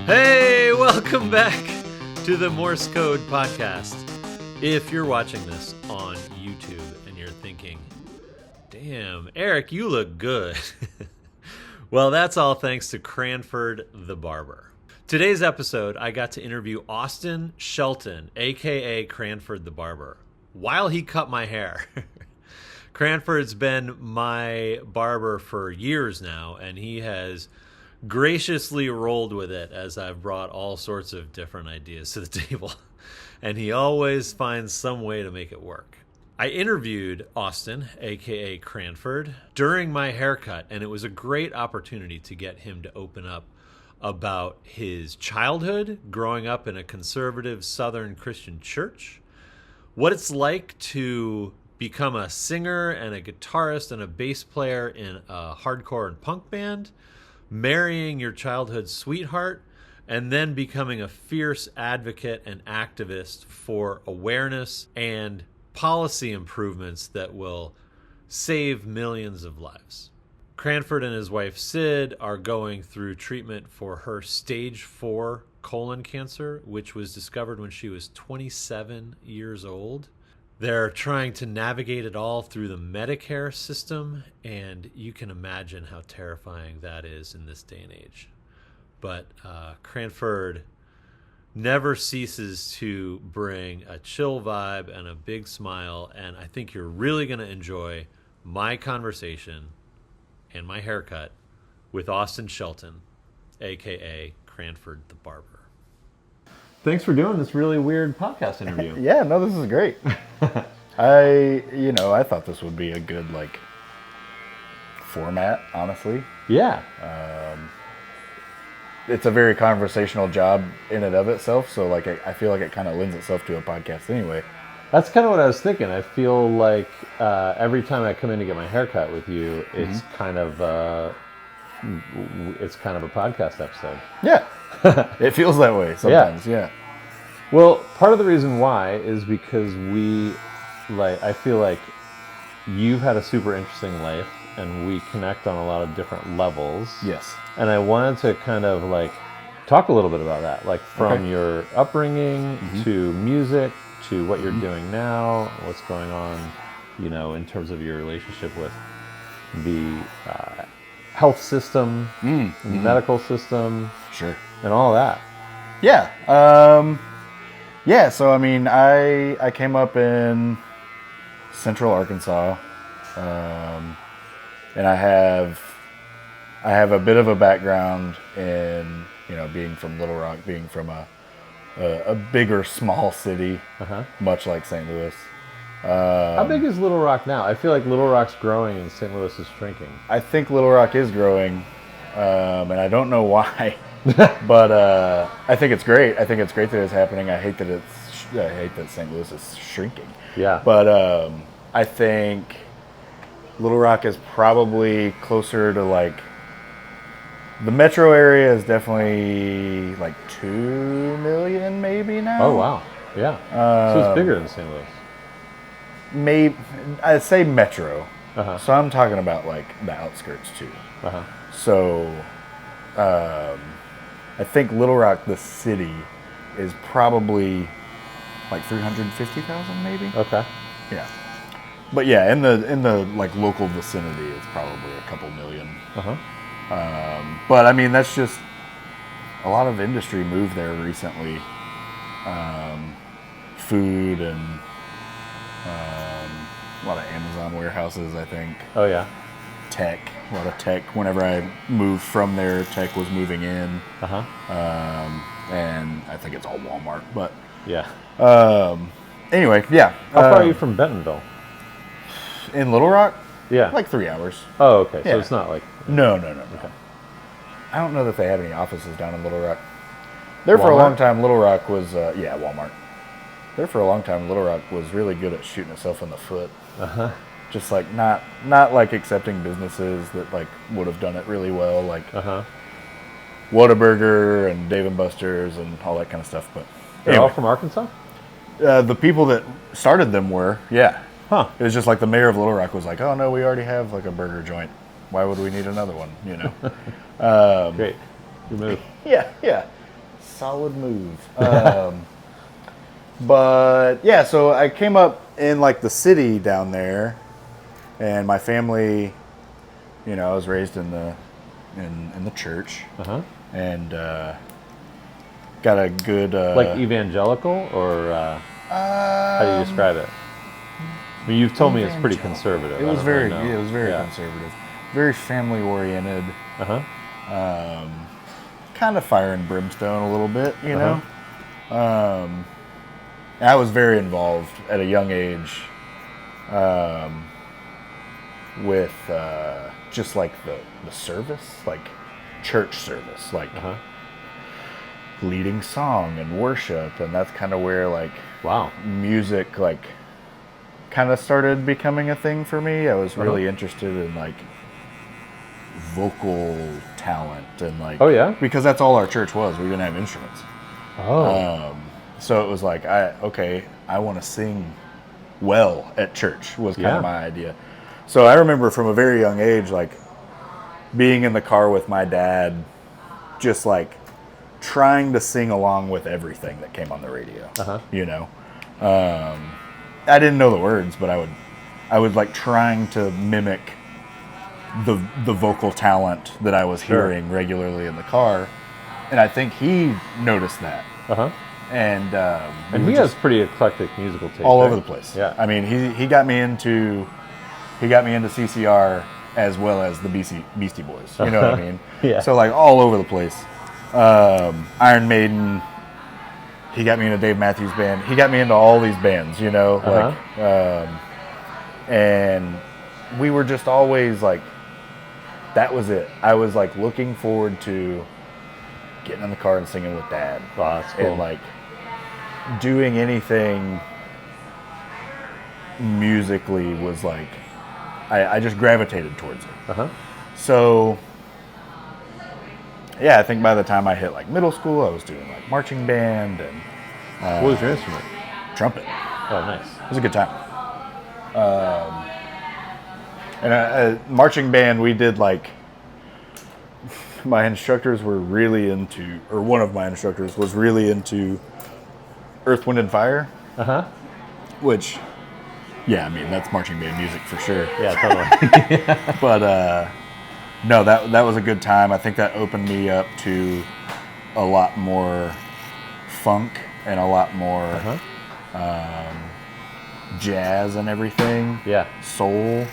Hey, welcome back to the Morse Code Podcast. If you're watching this on YouTube and you're thinking, damn, Eric, you look good. Well, that's all thanks to Cranford the Barber. Today's episode, I got to interview Austin Shelton, a.k.a. Cranford the Barber, while he cut my hair. Cranford's been my barber for years now, and he has graciously rolled with it as I've brought all sorts of different ideas to the table. And he always finds some way to make it work. I interviewed Austin, a.k.a. Cranford, during my haircut, and it was a great opportunity to get him to open up about his childhood, growing up in a conservative Southern Christian church, what it's like to become a singer and a guitarist and a bass player in a hardcore and punk band, marrying your childhood sweetheart, and then becoming a fierce advocate and activist for awareness and policy improvements that will save millions of lives. Cranford and his wife Sid are going through treatment for her stage 4 colon cancer, which was discovered when she was 27 years old. They're trying to navigate it all through the Medicare system, and you can imagine how terrifying that is in this day and age. But Cranford never ceases to bring a chill vibe and a big smile, and I think you're really going to enjoy my conversation and my haircut with Austin Shelton, a.k.a. Cranford the Barber. Thanks for doing this really weird podcast interview. Yeah, no, this is great. I thought this would be a good, format, honestly. Yeah. It's a very conversational job in and of itself, so, I feel like it kind of lends itself to a podcast anyway. That's kind of what I was thinking. I feel like every time I come in to get my haircut with you, it's kind of a podcast episode. Yeah. It feels that way sometimes, yeah. Well, part of the reason why is because I feel like you've had a super interesting life and we connect on a lot of different levels. Yes. And I wanted to kind of talk a little bit about that, from your upbringing to music to what you're doing now, what's going on, in terms of your relationship with the health system, the medical system. Sure. And all that. Yeah. So, I came up in Central Arkansas, and I have a bit of a background in, being from Little Rock, being from a bigger, small city, much like St. Louis. How big is Little Rock now? I feel like Little Rock's growing and St. Louis is shrinking. I think Little Rock is growing, and I don't know why. But I think it's great. I think it's great that it's happening. I hate that St. Louis is shrinking. Yeah. But I think Little Rock is probably closer to the metro area is definitely 2 million maybe now. Oh wow. Yeah. So it's bigger than St. Louis. Maybe I'd say metro. So I'm talking about the outskirts too. So I think Little Rock, the city, is probably 350,000 maybe. Okay. Yeah. But yeah, in the local vicinity, it's probably a couple million. But that's just a lot of industry moved there recently. Food and a lot of Amazon warehouses, I think. Oh yeah. Tech, a lot of tech. Whenever I moved from there, tech was moving in. And I think it's all Walmart, but yeah. Anyway, yeah. How far are you from Bentonville? In Little Rock? Yeah. 3 hours. Oh, okay. Yeah. So it's not No. Okay. I don't know that they have any offices down in Little Rock. There for a long time, Little Rock was, Walmart. There for a long time, Little Rock was really good at shooting itself in the foot. Just not accepting businesses that would have done it really well, Whataburger and Dave & Buster's and all that kind of stuff. But they're all from Arkansas? The people that started them were, yeah. Huh. It was just the mayor of Little Rock was oh no, we already have a burger joint. Why would we need another one? Great. Good move. Yeah. solid move. But yeah, so I came up in like the city down there, and my family, you know, I was raised in the church, and got a good like evangelical, or how do you describe it? I mean, you've told me it's pretty conservative. It was very Yeah. conservative, very family oriented. Uh-huh. Kind of fire and brimstone a little bit, you know. I was very involved at a young age with just like the service, like church service, like leading song and worship, and that's kind of where like music like kind of started becoming a thing for me. I was really interested in like vocal talent and like because that's all our church was. We didn't have instruments. So it was like I want to sing well at church was kind of my idea. So I remember from a very young age like being in the car with my dad, just like trying to sing along with everything that came on the radio. You know, I didn't know the words, but I would like trying to mimic the vocal talent that I was hearing regularly in the car, and I think he noticed that. And he has pretty eclectic musical taste. All over the place. Yeah. I mean, he got me into CCR as well as the Beastie Boys. You know what I mean? Yeah. So like all over the place. Iron Maiden. He got me into Dave Matthews Band. He got me into all these bands. You know, and we were just always like, that was it. I was like looking forward to getting in the car and singing with Dad. Wow, that's cool. And like doing anything musically was like, I just gravitated towards it. So yeah, I think by the time I hit like middle school, I was doing like marching band and what was your instrument? Trumpet. Oh, nice. It was a good time. And marching band, we did like, my instructors were really into, or one of my instructors was really into Earth, Wind, and Fire. Which, yeah, I mean, that's marching band music for sure. Yeah, totally. But no, that was a good time. I think that opened me up to a lot more funk and a lot more jazz and everything. Yeah. Soul.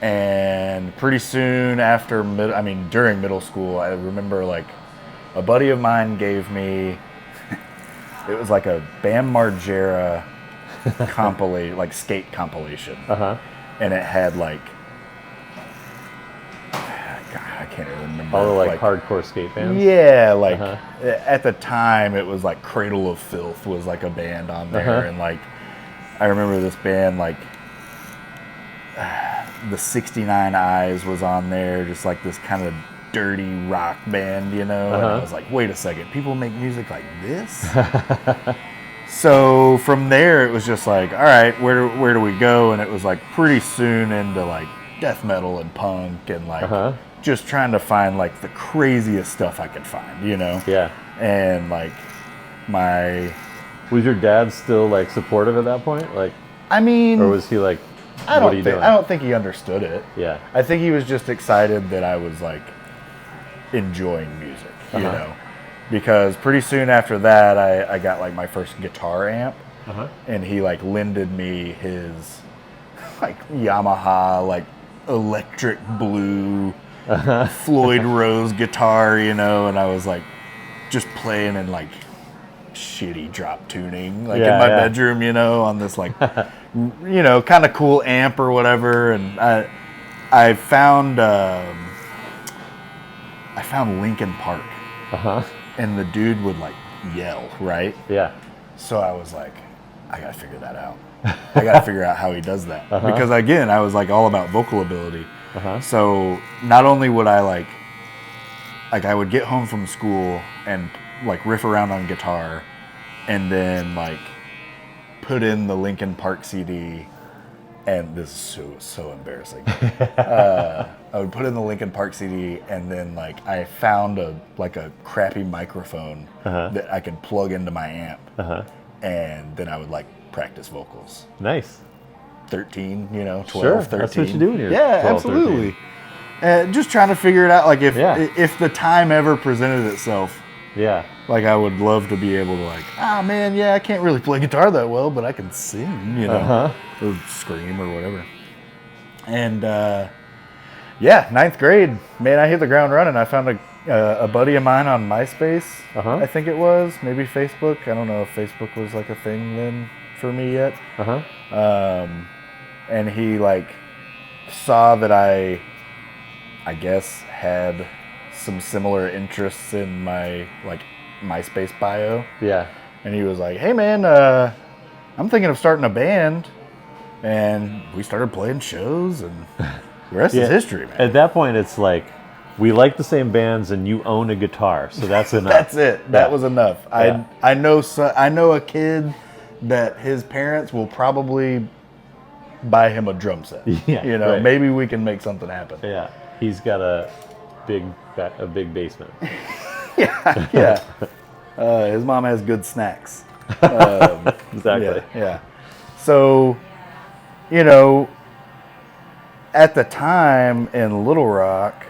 And pretty soon after, during middle school, I remember like a buddy of mine gave me, it was like a Bam Margera compilation, like skate compilation. And it had like, God, I can't even remember. All the like hardcore skate bands? Yeah, like at the time it was like Cradle of Filth was like a band on there. And like, I remember this band like, the 69 Eyes was on there, just like this kind of dirty rock band, you know? And I was like, wait a second, people make music like this? So from there, it was just like, all right, where do we go? And it was like pretty soon into like death metal and punk and like just trying to find like the craziest stuff I could find, you know? Yeah. And like was your dad still like supportive at that point? Like, I mean, or was he like, I don't think he understood it. Yeah. I think he was just excited that I was like enjoying music, you know, because pretty soon after that, I got like my first guitar amp, and he like lended me his like Yamaha like electric blue Floyd Rose guitar, you know, and I was like just playing in like shitty drop tuning like in my bedroom, you know, on this like you know, kind of cool amp or whatever. And I found Linkin Park, and the dude would like yell, right? Yeah. So I was like, I gotta figure that out. I gotta figure out how he does that, because again, I was like all about vocal ability. So not only would I like I would get home from school and like riff around on guitar, and then like put in the Linkin Park CD and this is so embarrassing. I would put in the Linkin Park CD, and then like I found a crappy microphone that I could plug into my amp, and then I would like practice vocals. Nice. 13, 12, sure, 13. That's what you do when you're 12, absolutely. Just trying to figure it out, like if the time ever presented itself. Yeah. Like I would love to be able to man, I can't really play guitar that well, but I can sing, or scream or whatever. And ninth grade, man, I hit the ground running. I found a buddy of mine on MySpace, I think it was, maybe Facebook. I don't know if Facebook was like a thing then for me yet. And he like saw that I guess had some similar interests in my like MySpace bio. Yeah. And he was like, "Hey man, I'm thinking of starting a band." And we started playing shows, and the rest is history, man. At that point, it's like, we like the same bands, and you own a guitar, so that's enough. That's it. That was enough. Yeah. I know a kid that his parents will probably buy him a drum set. Right. Maybe we can make something happen. Yeah, he's got a big basement. Yeah. His mom has good snacks. Exactly. Yeah. So, at the time in Little Rock,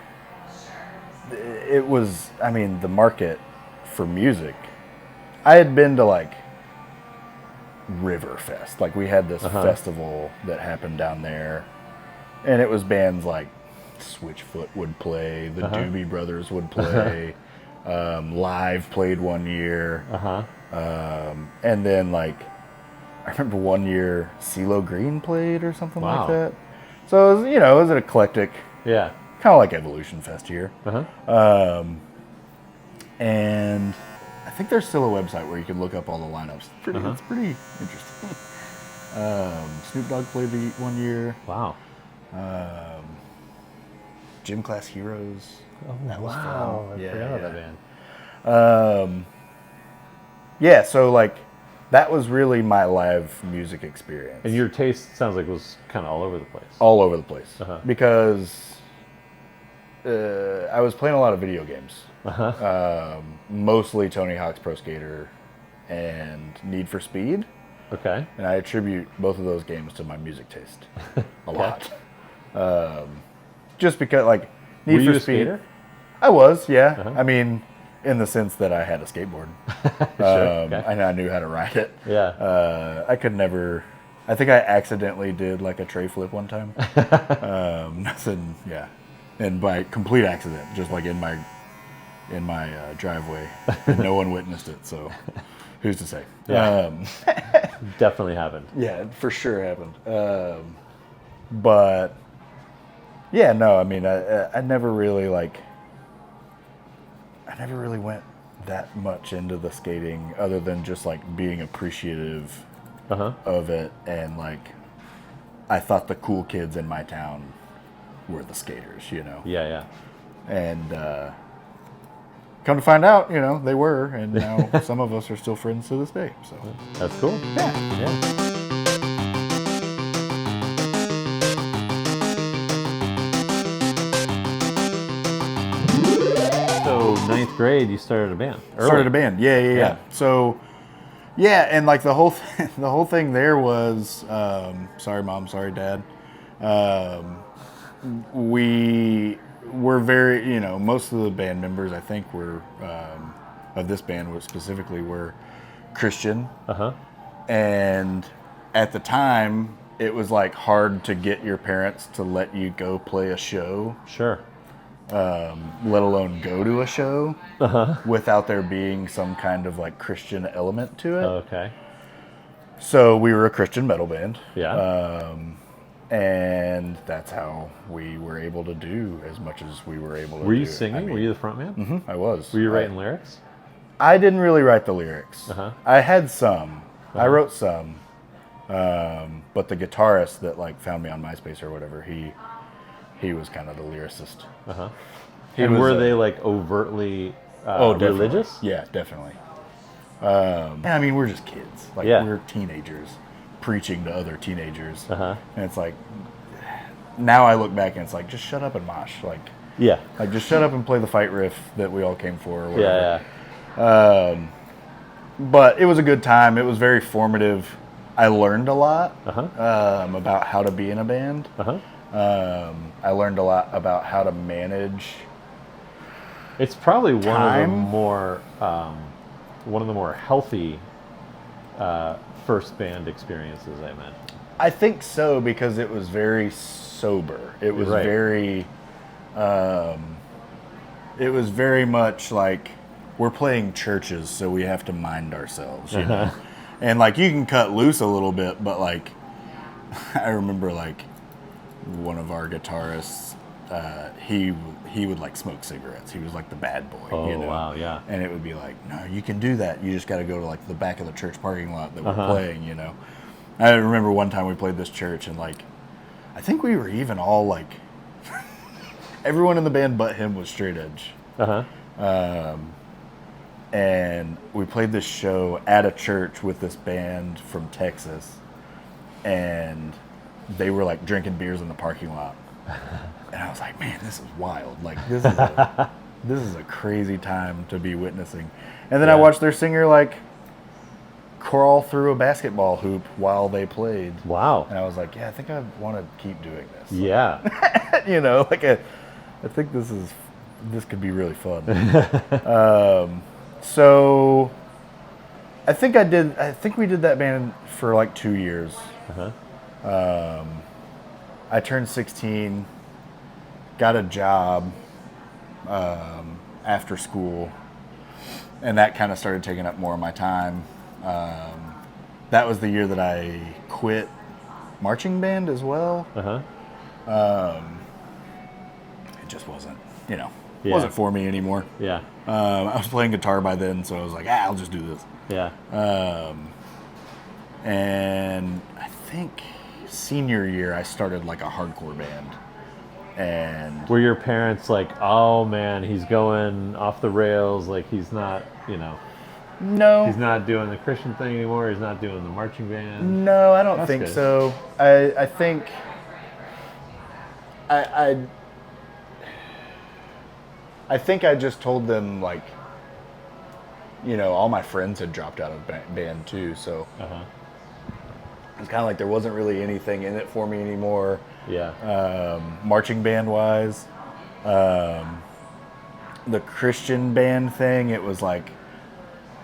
it was, the market for music. I had been to like Riverfest. Like we had this festival that happened down there, and it was bands like Switchfoot would play, the Doobie Brothers would play, Live played one year, and then like I remember one year CeeLo Green played or something like that. So it was an eclectic, kind of like Evolution Fest here. And I think there's still a website where you can look up all the lineups. It's pretty interesting. Snoop Dogg played one year. Wow. Gym Class Heroes. Oh, that was wow. fun. I forgot about that band. So like that was really my live music experience. And your taste sounds like was kind of all over the place. All over the place. Because I was playing a lot of video games. Mostly Tony Hawk's Pro Skater and Need for Speed. Okay. And I attribute both of those games to my music taste a lot. Just because, like, Need Were for you a Speed. Skater? I was, yeah. In the sense that I had a skateboard. And I knew how to ride it. Yeah. I could never. I think I accidentally did like a tray flip one time. Nothing, and by complete accident, just like in my driveway, and no one witnessed it. So, who's to say? Definitely happened. Yeah, it for sure happened. But yeah, no, I never really went that much into the skating, other than just like being appreciative of it, and like I thought the cool kids in my town were the skaters, Yeah. And come to find out, they were, and now some of us are still friends to this day. So that's cool. Yeah. So 9th grade, you started a band. Early. Started a band, yeah. So, and like the whole thing there was, sorry mom, sorry dad. We were very, most of the band members, I think, were of this band specifically were Christian. And at the time, it was like hard to get your parents to let you go play a show. Sure. Let alone go to a show without there being some kind of like Christian element to it. Okay. So we were a Christian metal band. Yeah. And that's how we were able to do as much as we were able to do. Were you singing? Were you the front man? Mm-hmm, I was. Were you writing lyrics? I didn't really write the lyrics. I had some. I wrote some. But the guitarist that like found me on MySpace or whatever, he was kind of the lyricist. And were they like overtly religious? Yeah, definitely. We're just kids. Like we're teenagers. preaching to other teenagers. Uh-huh. And it's like, now I look back and it's like, just shut up and mosh. Like just shut up and play the fight riff that we all came for. Or whatever. But it was a good time. It was very formative. I learned a lot about how to be in a band. I learned a lot about how to manage. It's probably one time. One of the more healthy first band experiences I imagine. I think so, because it was very sober. It was very much like, we're playing churches, so we have to mind ourselves, you know? And like, you can cut loose a little bit, but like, I remember like one of our guitarists, he would like smoke cigarettes. He was like the bad boy. Oh, you know? wow, yeah. And it would be like, no, you can do that. You just got to go to like the back of the church parking lot that we're playing, you know? I remember one time we played this church, and like, I think we were even all like, everyone in the band but him was straight edge. And we played this show at a church with this band from Texas, and they were like drinking beers in the parking lot. And I was like, man, this is wild. Like, this is a crazy time to be witnessing. And then I watched their singer like crawl through a basketball hoop while they played. Wow. And I was like, yeah, I think I want to keep doing this. Yeah. You know, like I think this could be really fun. So I think we did that band for like 2 years. I turned 16, got a job after school, and that kind of started taking up more of my time. That was the year that I quit marching band as well. It just wasn't, wasn't for me anymore. Yeah. I was playing guitar by then, so I was like, I'll just do this. Yeah. And I think senior year, I started like a hardcore band. And were your parents like, oh man, he's going off the rails, like he's not, no, he's not doing the Christian thing anymore, he's not doing the marching band? No, I don't think good. so. I think I think I just told them, like, all my friends had dropped out of band too, so it's kind of like there wasn't really anything in it for me anymore. Yeah. Marching band wise, the Christian band thing, it was like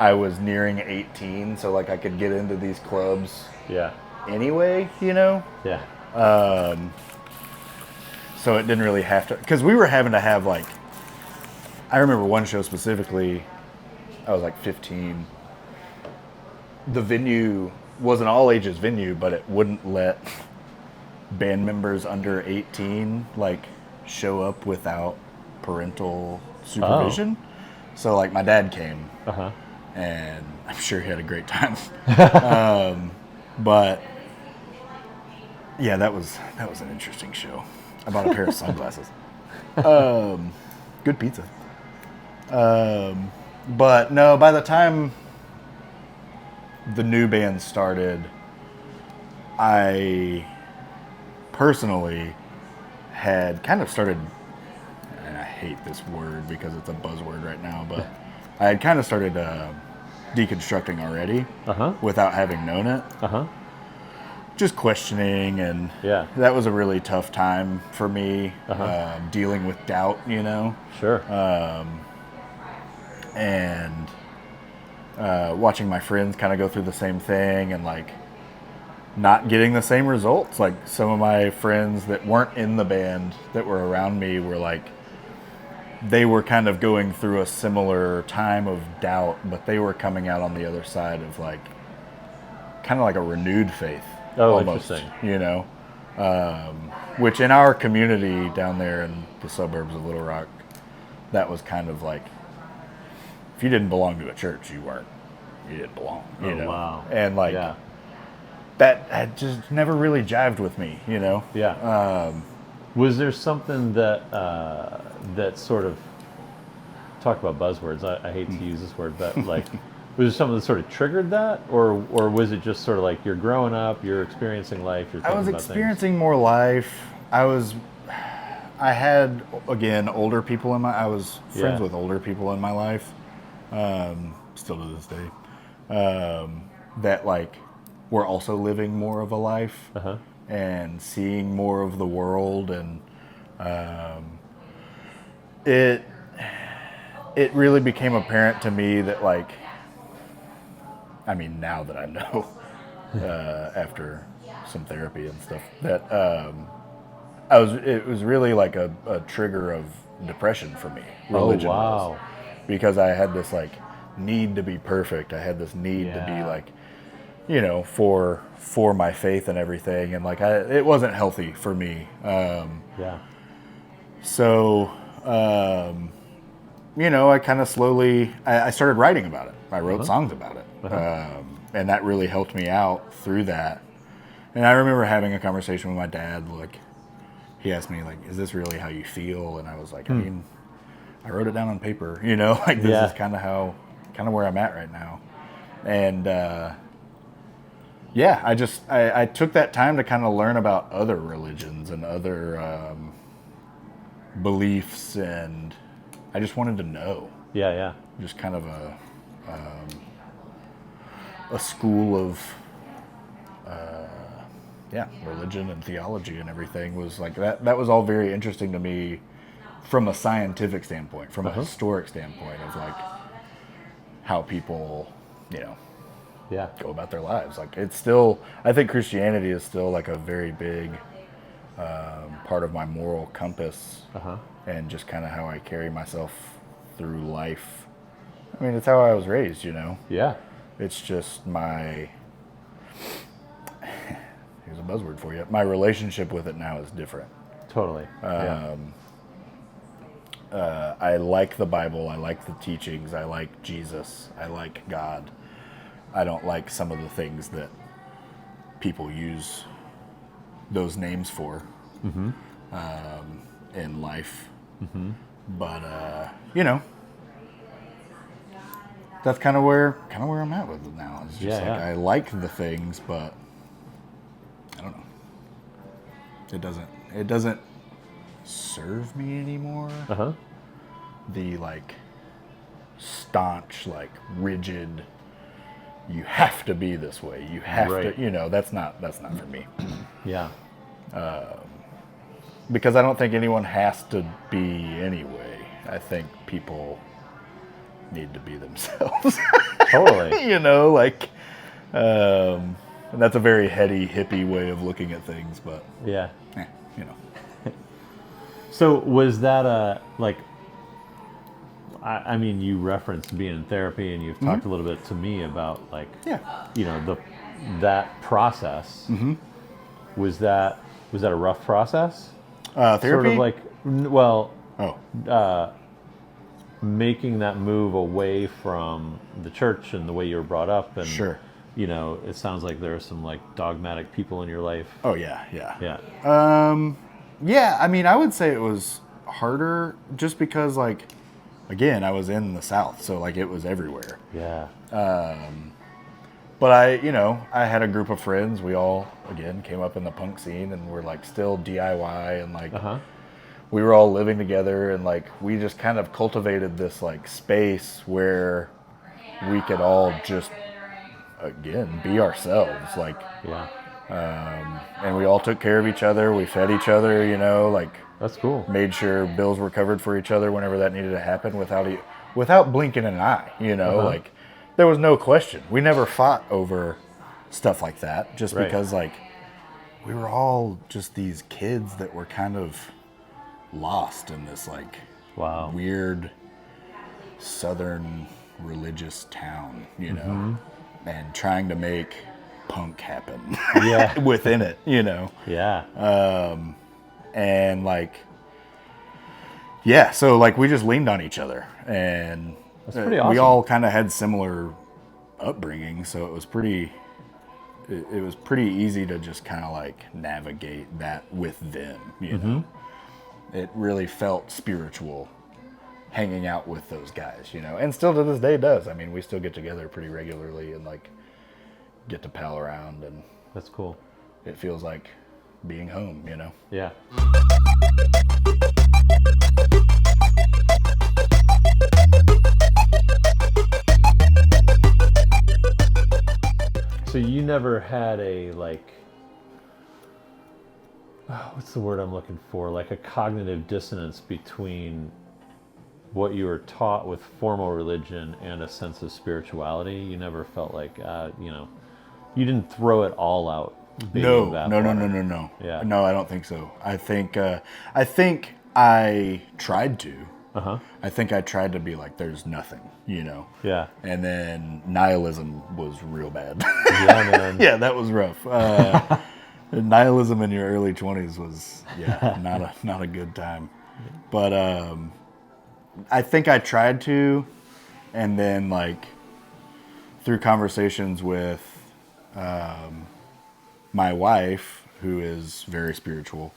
I was nearing 18, so like I could get into these clubs. Yeah. Anyway, Yeah. So it didn't really have to, because we were having to have like, I remember one show specifically, I was like 15. The venue was an all ages venue, but it wouldn't let band members under 18 like show up without parental supervision. So like my dad came, and I'm sure he had a great time. But yeah, that was an interesting show. I bought a pair of sunglasses. Good pizza. But no, by the time the new band started, I personally had kind of started, and I hate this word because it's a buzzword right now, but I had kind of started deconstructing already without having known it. Just questioning, and that was a really tough time for me, dealing with doubt, Sure. And watching my friends kind of go through the same thing and like not getting the same results. Like some of my friends that weren't in the band that were around me were like, they were kind of going through a similar time of doubt, but they were coming out on the other side of like kind of like a renewed faith. Oh, almost, interesting. Which in our community down there in the suburbs of Little Rock, that was kind of like, if you didn't belong to a church, you didn't belong, you know? Wow. And like, that had just never really jived with me, Yeah. Was there something that, that sort of, talk about buzzwords, I hate to use this word, but like, Was it something that sort of triggered that, or was it just sort of like you're growing up, you're experiencing life, you're thinking I was about experiencing more life. I had, again, older people I was friends with older people in my life, still to this day, that like were also living more of a life and seeing more of the world, and it really became apparent to me that like, I mean, now that I know, after some therapy and stuff, that it was really like a trigger of depression for me. Religion was, because I had this like need to be perfect. I had this need to be like, you know, for my faith and everything, and like it wasn't healthy for me. So, you know, I kind of slowly I started writing about it. I wrote songs about it, and that really helped me out through that. And I remember having a conversation with my dad, like. He asked me, like, is this really how you feel? And I was like, I mean, I wrote it down on paper, you know, like this is kind of where I'm at right now. And, I took that time to kind of learn about other religions and other beliefs, and I just wanted to know. Just kind of a school of, religion and theology and everything was like that. That was all very interesting to me from a scientific standpoint, from a historic standpoint of like how people, you know, go about their lives. Like it's still, I think Christianity is still like a very big part of my moral compass, and just kind of how I carry myself through life. I mean, it's how I was raised, you know. It's just my. Here's a buzzword for you. My relationship with it now is different. Totally. I like the Bible. I like the teachings. I like Jesus. I like God. I don't like some of the things that people use those names for in life. But you know, that's kind of where I'm at with it now. It's just I like the things, but I don't know. It doesn't serve me anymore. The like staunch, like rigid, you have to be this way. You have to, you know, that's not for me. Because I don't think anyone has to be anyway. I think people need to be themselves. Totally. You know, like, and that's a very heady, hippie way of looking at things, but you know. So was that like, I mean, you referenced being in therapy, and you've talked a little bit to me about like, you know, that process. Was that a rough process? Therapy? Sort of like, well, making that move away from the church and the way you were brought up, and you know, it sounds like there are some like dogmatic people in your life. Yeah. I mean, I would say it was harder just because, like, again, I was in the South, so like it was everywhere. But I had a group of friends. We all, again, came up in the punk scene, and we're like still DIY, and like we were all living together, and like we just kind of cultivated this like space where we could all just, again, be ourselves. Like, and we all took care of each other. We fed each other, you know, like. That's cool. Made sure bills were covered for each other whenever that needed to happen without blinking an eye, you know, like there was no question. We never fought over stuff like that just because like we were all just these kids that were kind of lost in this like weird southern religious town, you know, and trying to make punk happen within it, you know. And like, so like we just leaned on each other, and that's pretty awesome. We all kind of had similar upbringing, so it was pretty easy to just kind of like navigate that with them, you know. It really felt spiritual hanging out with those guys, you know, and still to this day does. I mean, we still get together pretty regularly and like get to pal around, and That's cool. it feels like being home, you know. Yeah. So you never had a like, what's the word I'm looking for? Like a cognitive dissonance between what you were taught with formal religion and a sense of spirituality. You never felt like, you know, you didn't throw it all out. No. Yeah. No, I don't think so. I think I tried to. Uh-huh. I think I tried to be like, there's nothing, you know. Yeah. And then nihilism was real bad. Yeah, man. Yeah, that was rough. Nihilism in your early 20s was, not a good time. But I think I tried to, and then like through conversations with my wife, who is very spiritual,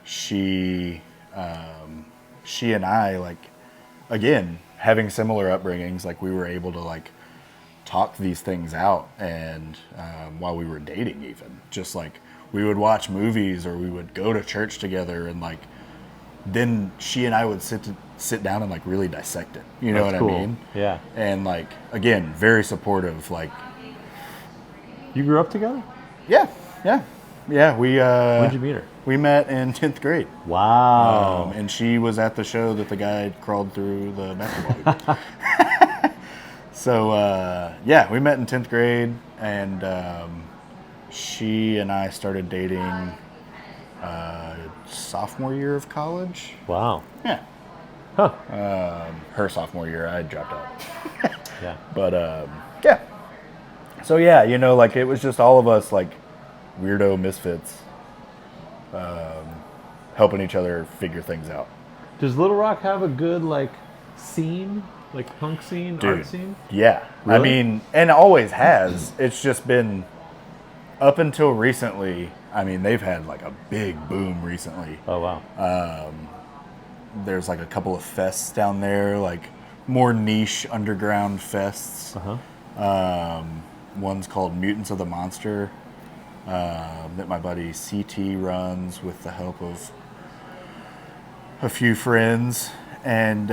she and I, like, again, having similar upbringings, like we were able to like talk these things out, and while we were dating, even just like we would watch movies or we would go to church together, and like then she and I would sit down and like really dissect it. You know what cool. I mean? Yeah. And like, again, very supportive. Like, You grew up together? yeah. We When'd you meet her? we met in 10th grade. Wow. And she was at the show that the guy crawled through the basketball hoop. So we met in 10th grade, and she and I started dating sophomore year of college. Wow. Yeah. Huh. Her sophomore year, I dropped out. Yeah. But yeah. So yeah, you know, like it was just all of us like weirdo misfits helping each other figure things out. Does Little Rock have a good like scene, like punk scene, art scene? Yeah. Really? I mean, and always has. It's just been up until recently. I mean, they've had like a big boom recently. Oh wow. There's like a couple of fests down there, like more niche underground fests. One's called Mutants of the Monster, that my buddy CT runs with the help of a few friends. And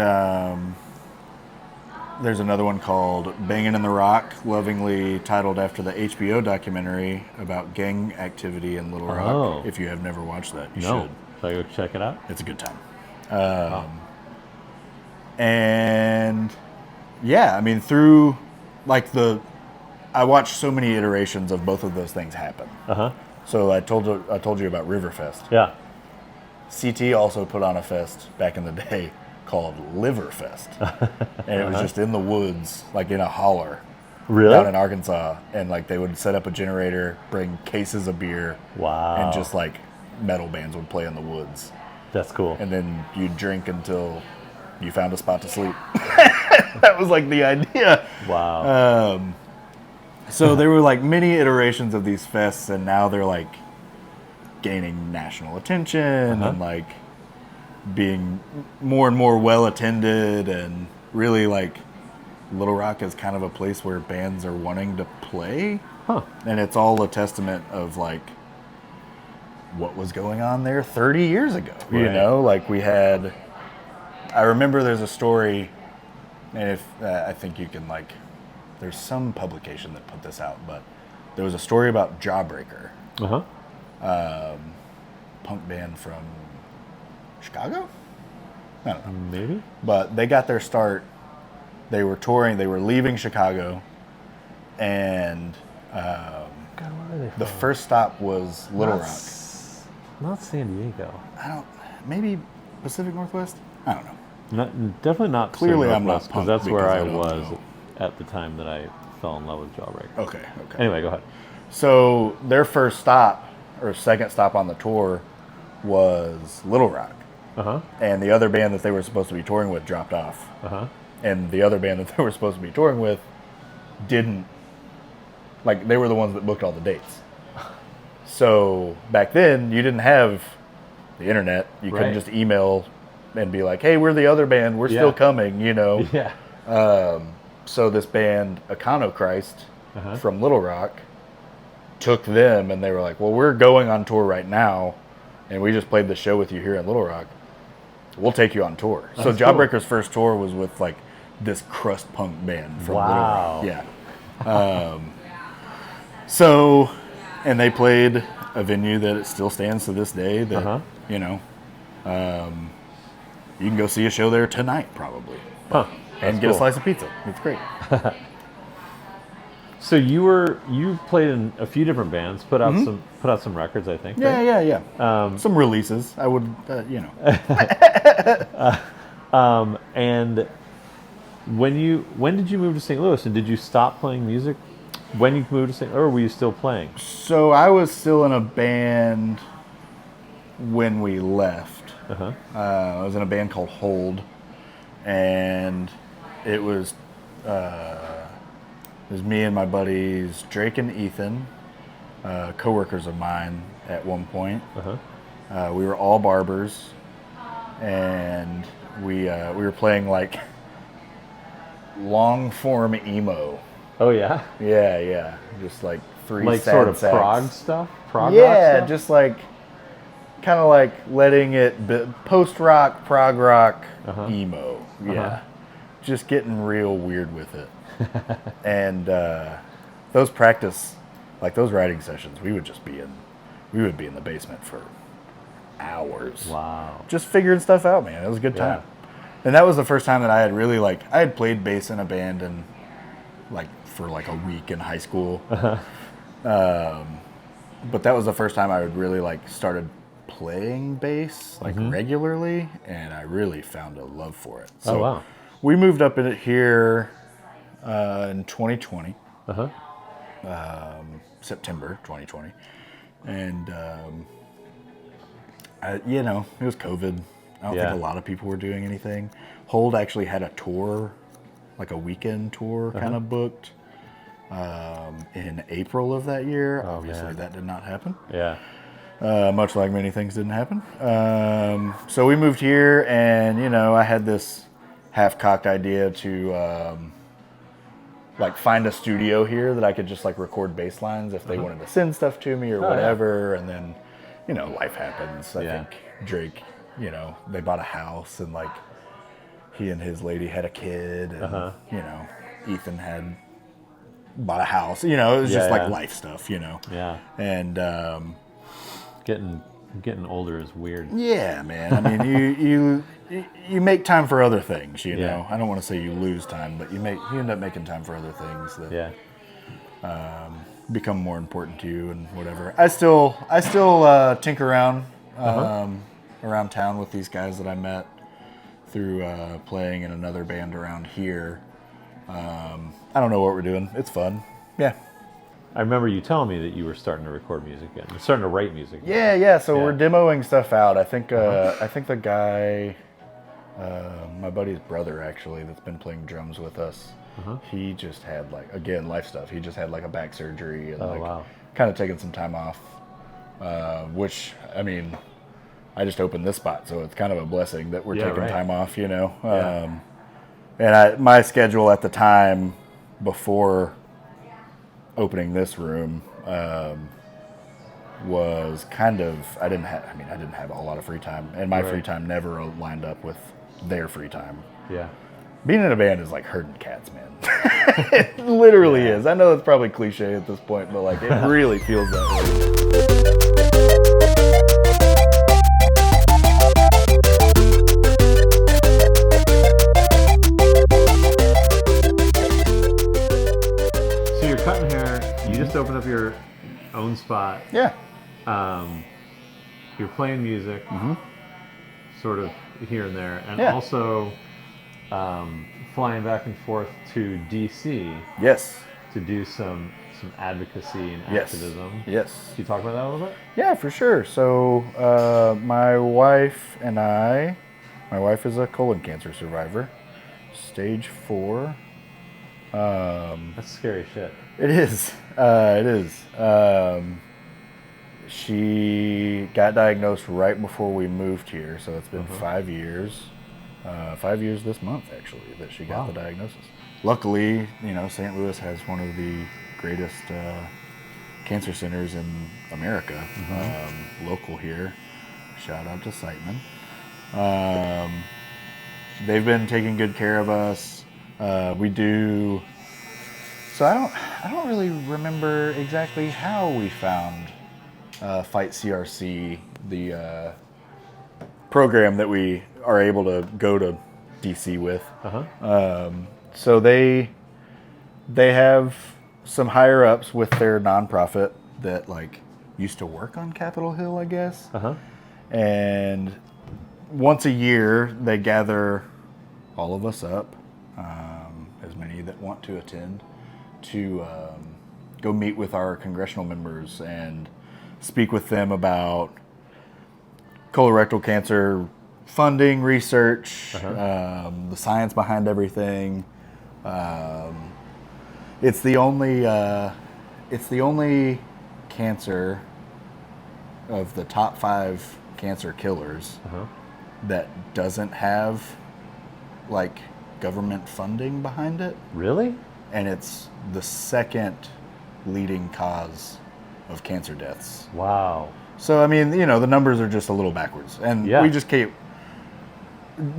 there's another one called Bangin' in the Rock, lovingly titled after the HBO documentary about gang activity in Little Rock. Oh. If you have never watched that, you No. should. Should I go check it out? It's a good time. And yeah, I mean, through like I watched so many iterations of both of those things happen. So I told you about Riverfest. Yeah. CT also put on a fest back in the day called Liverfest, and it was just in the woods, like in a holler, Really? down in Arkansas, and like they would set up a generator, bring cases of beer, Wow. and just like metal bands would play in the woods, That's cool. and then you'd drink until you found a spot to sleep. That was like the idea. Wow. So there were like many iterations of these fests, and now they're like gaining national attention and like being more and more well attended, and really like Little Rock is kind of a place where bands are wanting to play. And it's all a testament of like what was going on there 30 years ago. You Right. know, like I remember there's a story, and if I think you can like, there's some publication that put this out, but there was a story about Jawbreaker, punk band from Chicago? I don't know. Maybe? But they got their start, they were touring, they were leaving Chicago, and God, where are they from? the first stop was Little Rock. Not San Diego. Maybe Pacific Northwest? I don't know. Definitely not Clearly Pacific I'm not Northwest, punk that's where because I I don't was know. at the time that I fell in love with Jawbreaker. Okay. Anyway, go ahead. So their first stop, or second stop on the tour, was Little Rock. And the other band that they were supposed to be touring with dropped off. And the other band that they were supposed to be touring with didn't, like, they were the ones that booked all the dates. So back then, you didn't have the internet. You couldn't Right. just email and be like, hey, we're the other band. We're still coming, you know. Yeah. So this band, Iconochrist, from Little Rock, took them, and they were like, well, we're going on tour right now, and we just played the show with you here in Little Rock. We'll take you on tour. So Jawbreaker's first tour was with like this crust punk band from Little Rock. Yeah. So, and they played a venue that it still stands to this day that, you know, you can go see a show there tonight probably. And get a slice of pizza. It's great. So you played in a few different bands, put out some records, I think. Yeah, yeah. Some releases. I would, you know. And when did you move to St. Louis, and did you stop playing music when you moved to St. Louis, or were you still playing? So I was still in a band when we left. I was in a band called Hold, and it was me and my buddies Drake and Ethan, co-workers of mine at one point. We were all barbers, and we were playing like long form emo. Oh yeah. Yeah. Just like three like sad sort of sacks. prog stuff. Prog rock yeah, stuff? Just like kind of like letting it be post rock, prog rock, emo. Yeah, just getting real weird with it. And those writing sessions, we would be in the basement for hours. Wow. Just figuring stuff out, man. It was a good time. And that was the first time that I had really I had played bass in a band and for a week in high school. But that was the first time I would really started playing bass regularly, and I really found a love for it. So we moved up in it here in 2020, September 2020, and it was COVID. I don't think a lot of people were doing anything. Hold actually had a tour, like a weekend tour kind of booked in April of that year. Obviously that did not happen. Yeah. Much like many things didn't happen. So we moved here, and I had this half-cocked idea to find a studio here that I could just record bass lines if they wanted to send stuff to me or whatever. And then life happens. I think Drake, they bought a house, and he and his lady had a kid, and Ethan had bought a house. It was just life stuff. Yeah. And getting older is weird. Yeah, man. I mean, you make time for other things. I don't want to say you lose time, but you end up making time for other things that become more important to you and whatever. I still tinker around around town with these guys that I met through playing in another band around here. I don't know what we're doing. It's fun. Yeah. I remember you telling me that you were starting to record music again. You're starting to write music again. Yeah. So we're demoing stuff out. I think the guy, my buddy's brother actually, that's been playing drums with us. He just had life stuff. He just had a back surgery and kind of taking some time off. Which I mean, I just opened this spot, so it's kind of a blessing that we're taking time off. And my schedule at the time before opening this room was kind of I didn't have a whole lot of free time, and my free time never lined up with their free time. Yeah. Being in a band is like herding cats, man. It literally is. I know it's probably cliche at this point, but it really feels that way. Cutting hair, you just opened up your own spot. Yeah. You're playing music, sort of here and there, and also flying back and forth to DC. Yes. To do some advocacy and activism. Yes. Can you talk about that a little bit? Yeah, for sure. So my wife is a colon cancer survivor, stage 4. That's scary shit. It is. It is. She got diagnosed right before we moved here, so it's been 5 years. 5 years this month, actually, that she got the diagnosis. Luckily, St. Louis has one of the greatest cancer centers in America, local here. Shout out to Siteman. They've been taking good care of us. We do. So I don't really remember exactly how we found Fight CRC, the program that we are able to go to DC with. So they have some higher ups with their nonprofit that like used to work on Capitol Hill, I guess. And once a year they gather all of us up, as many that want to attend, to go meet with our congressional members and speak with them about colorectal cancer funding, research, the science behind everything. It's the only cancer of the top 5 cancer killers that doesn't have like government funding behind it. Really? And it's the second leading cause of cancer deaths. Wow. So, I mean, the numbers are just a little backwards. And we just keep,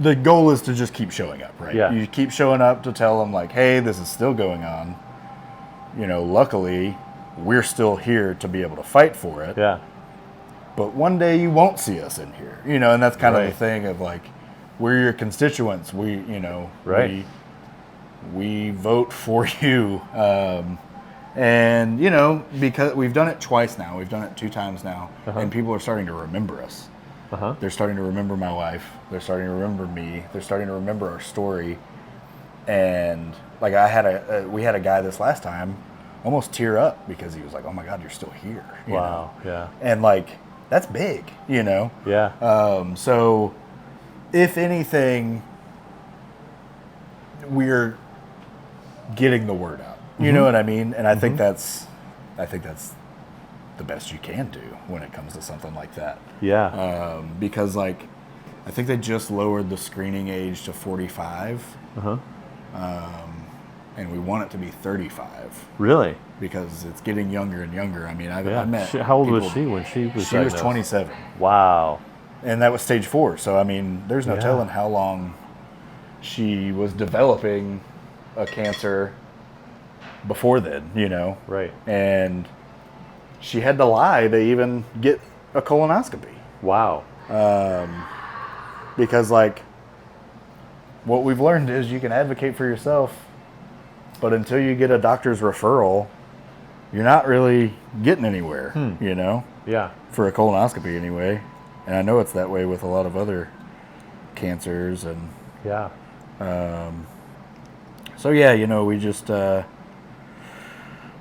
the goal is to just keep showing up, right? Yeah. You keep showing up to tell them, like, hey, this is still going on. Luckily, we're still here to be able to fight for it. Yeah. But one day you won't see us in here, and that's kind of the thing of, like, we're your constituents. We vote for you. And, because we've done it twice now, we've done it 2 times now, and people are starting to remember us. They're starting to remember my wife. They're starting to remember me. They're starting to remember our story. And like we had a guy this last time almost tear up because he was like, "Oh my God, you're still here." Wow. Yeah. And like, that's big, Yeah. So if anything, we're getting the word out. You know what I mean? And I think that's the best you can do when it comes to something like that. Yeah. Because like, I think they just lowered the screening age to 45. And we want it to be 35. Really? Because it's getting younger and younger. I mean, I met. How old was people- she when she was She was diagnosed? 27. Wow. And that was stage 4. So, I mean, there's no telling how long she was developing a cancer before then, Right. And she had to lie to even get a colonoscopy. Wow. Because, like, what we've learned is you can advocate for yourself, but until you get a doctor's referral, you're not really getting anywhere, Yeah. for a colonoscopy anyway. And I know it's that way with a lot of other cancers. And Yeah. so, yeah, we just,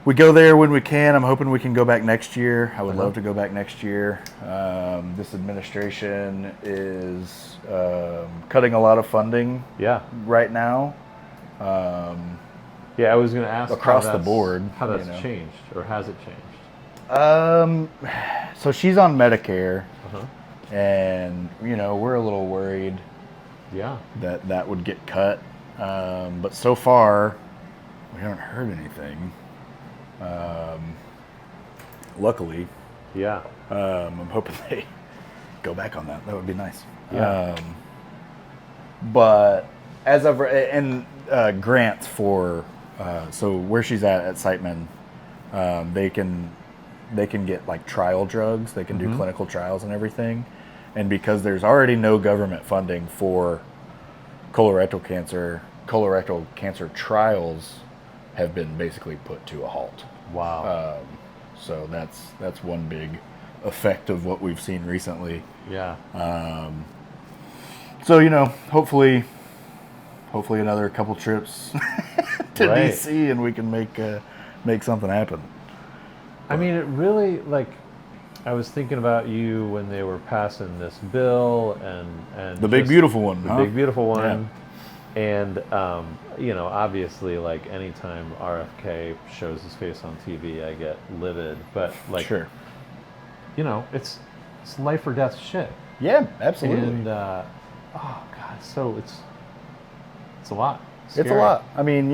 we go there when we can. I'm hoping we can go back next year. I would love to go back next year. This administration is cutting a lot of funding Yeah. right now. Yeah. I was going to ask Across the board, how that's changed, or has it changed? So she's on Medicare, and we're a little worried Yeah. that would get cut. But so far, we haven't heard anything. Luckily, Yeah. I'm hoping they go back on that. That would be nice. Yeah. But as of and grants for so where she's at Siteman, they can get like trial drugs. They can do clinical trials and everything. And because there's already no government funding for colorectal cancer trials have been basically put to a halt. Wow. So that's one big effect of what we've seen recently. Yeah. So hopefully another couple trips to Right. DC and we can make something happen. I mean, it really, like, I was thinking about you when they were passing this bill and The big beautiful one. the big beautiful one, and obviously, like, anytime RFK shows his face on TV, I get livid. But like, Sure. it's life or death shit. Yeah, absolutely. And oh god, so it's a lot. It's a Scary. lot. I mean,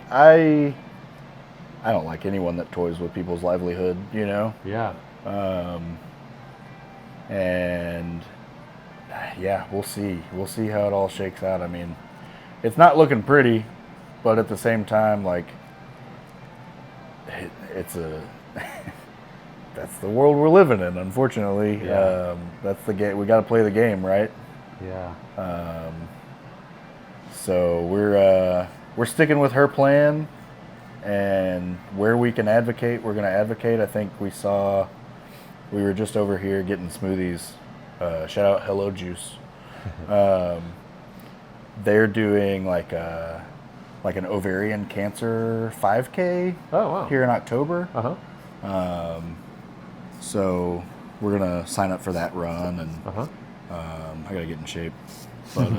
I don't like anyone that toys with people's livelihood. Yeah. And yeah, we'll see. We'll see how it all shakes out. I mean, it's not looking pretty, but at the same time, like, it's a that's the world we're living in, unfortunately. Yeah. That's the game. We got to play the game, right? Yeah. So we're sticking with her plan, and where we can advocate, we're going to advocate. I think we were just over here getting smoothies. Shout out Hello Juice. They're doing like an ovarian cancer 5K. Oh wow. Here in October. Uh-huh. So we're gonna sign up for that run, and I gotta get in shape. But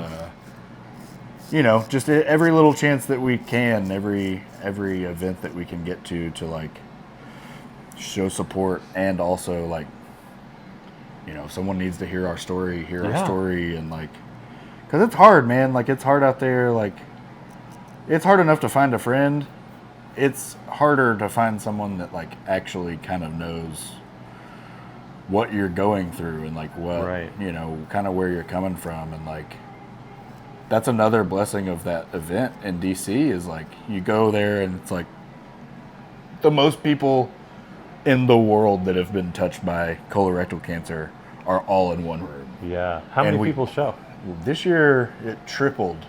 just every little chance that we can, every event that we can get to like show support, and also like, someone needs to hear our story, and like, because it's hard, man. Like, it's hard out there. Like, it's hard enough to find a friend. It's harder to find someone that like actually kind of knows what you're going through, and like what, right. Kind of where you're coming from. And like, that's another blessing of that event in DC is like, you go there and it's like the most people in the world that have been touched by colorectal cancer are all in one room. Yeah. How many people show? This year it tripled,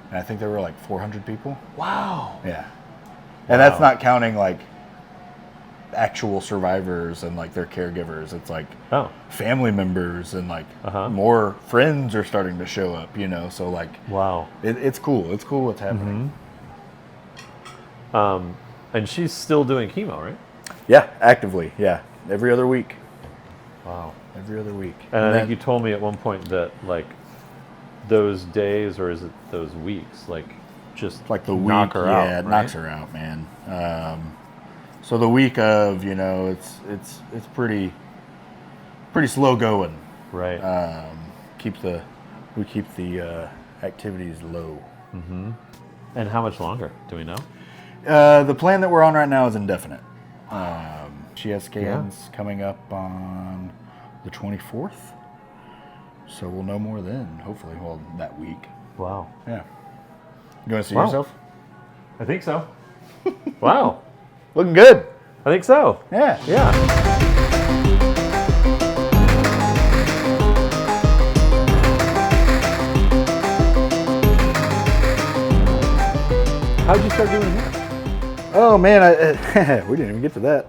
and I think there were like 400 people. Wow. Yeah. And that's not counting like actual survivors and like their caregivers. It's like family members, and like more friends are starting to show up, so like, wow. It's cool. It's cool what's happening. And she's still doing chemo, right? Yeah, actively. Yeah. Every other week. Wow. Every other week. And I think you told me at one point that like those days, or is it those weeks, like just like the week, knock her out, it right? knocks her out, man. So the week of, it's pretty slow going. Right. We keep the activities low. Mm-hmm. And how much longer? Do we know? The plan that we're on right now is indefinite. She has scans coming up on the 24th. So we'll know more then, hopefully, that week. Wow. Yeah. You want to see yourself? I think so. Wow. Looking good. I think so. Yeah. Yeah. How'd you start doing hair? Oh man, we didn't even get to that.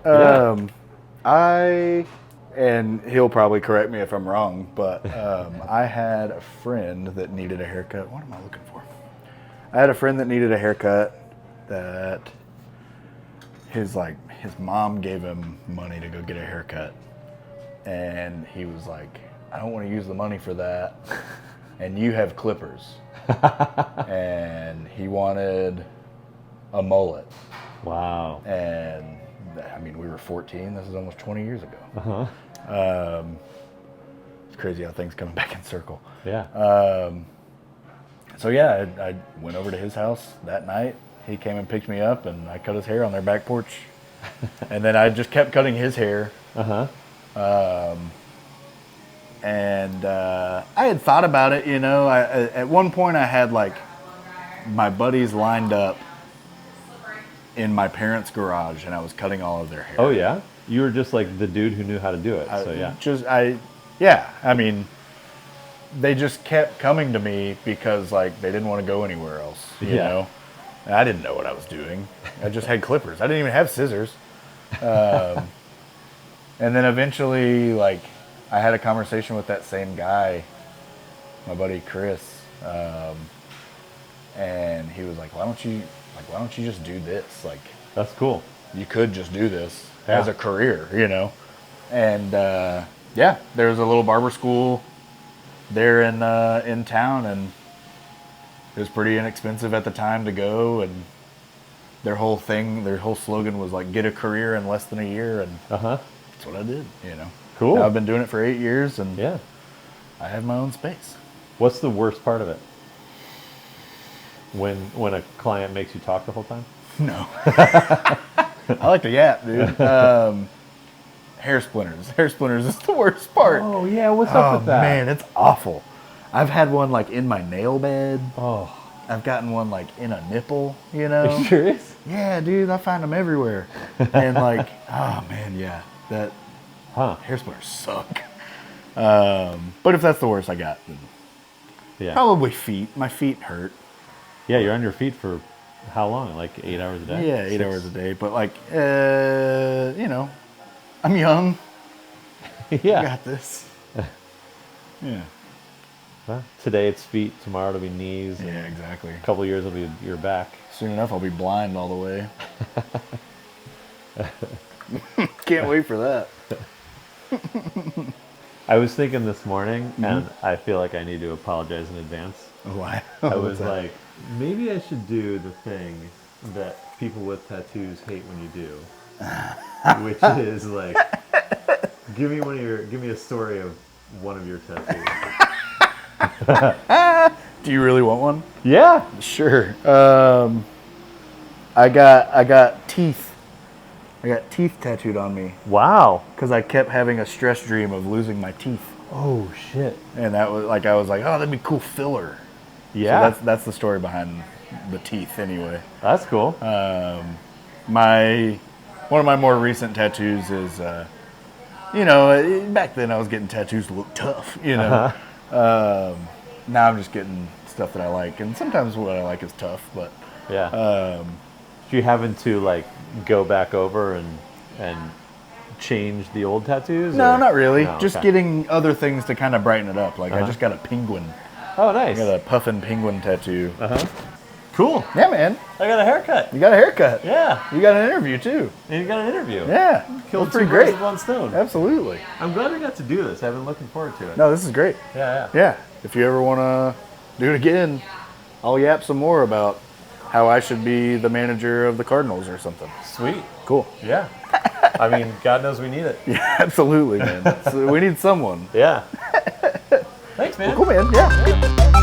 And he'll probably correct me if I'm wrong, but I had a friend that needed a haircut. What am I looking for? I had a friend that needed a haircut that his mom gave him money to go get a haircut. And he was like, I don't want to use the money for that. And you have clippers. And he wanted a mullet. Wow. And I mean, we were 14. This is almost 20 years ago. Uh-huh. It's crazy how things come back in circle. Yeah. So yeah, I went over to his house that night. He came and picked me up, and I cut his hair on their back porch. And then I just kept cutting his hair. Uh-huh. And I had thought about it, at one point I had like my buddies lined up in my parents' garage, and I was cutting all of their hair. Oh yeah? You were just like the dude who knew how to do it. I mean, they just kept coming to me because like they didn't want to go anywhere else, you know? And I didn't know what I was doing. I just had clippers. I didn't even have scissors. And then eventually, like, I had a conversation with that same guy, my buddy Chris, and he was like, why don't you just do this? Like, that's cool. You could just do this as a career, And there's a little barber school there in town, and it was pretty inexpensive at the time to go. And their whole slogan was like, get a career in less than a year. And that's what I did, you know. Cool. Now I've been doing it for 8 years, and Yeah. I have my own space. What's the worst part of it? When a client makes you talk the whole time? No. I like to yap, dude. Hair splinters. Hair splinters is the worst part. Oh yeah, what's up with that? Man, it's awful. I've had one like in my nail bed. Oh, I've gotten one like in a nipple, you know. are you serious? Yeah, dude, I find them everywhere. And like, oh man, yeah, that hair splinters suck. But if that's the worst I got, then Yeah. probably feet. My feet hurt. Yeah, you're on your feet for how long? Like 8 hours a day? Yeah, 8 hours a day. But like, you know, I'm young. Yeah. I got this. Yeah. Well, today it's feet, tomorrow it'll be knees. And Yeah, exactly. a couple of years it'll be your back. Soon enough, I'll be blind all the way. Can't wait for that. I was thinking this morning, and I feel like I need to apologize in advance. Why? I was like, maybe I should do the thing that people with tattoos hate when you do, which is like, give me a story of one of your tattoos. Do you really want one? Yeah. Sure. I got teeth. I got teeth tattooed on me Wow. because I kept having a stress dream of losing my teeth, Oh shit. and that was like I was like, oh, that'd be cool filler. Yeah. So that's the story behind the teeth, anyway. That's cool. One of my more recent tattoos is, you know, back then I was getting tattoos to look tough, you know. Now I'm just getting stuff that I like, and sometimes what I like is tough, but Yeah. Do you having to like go back over and change the old tattoos? no, or- not really. No, Just okay. getting other things to kind of brighten it up. Like I just got a penguin. Oh, I nice. got a puffin penguin tattoo. Cool. Yeah, man. I got a haircut. You got a haircut. Yeah. You got an interview too. And you got an interview. Yeah. Killed That's pretty two birds great. with one stone. Absolutely. I'm glad we got to do this. I've been looking forward to it. No, this is great. Yeah. Yeah. If you ever want to do it again, I'll yap some more about how I should be the manager of the Cardinals or something. Sweet. Cool. Yeah. I mean, God knows we need it. Yeah, absolutely, man. So we need someone. Yeah. Thanks, man. Cool, man. Yeah.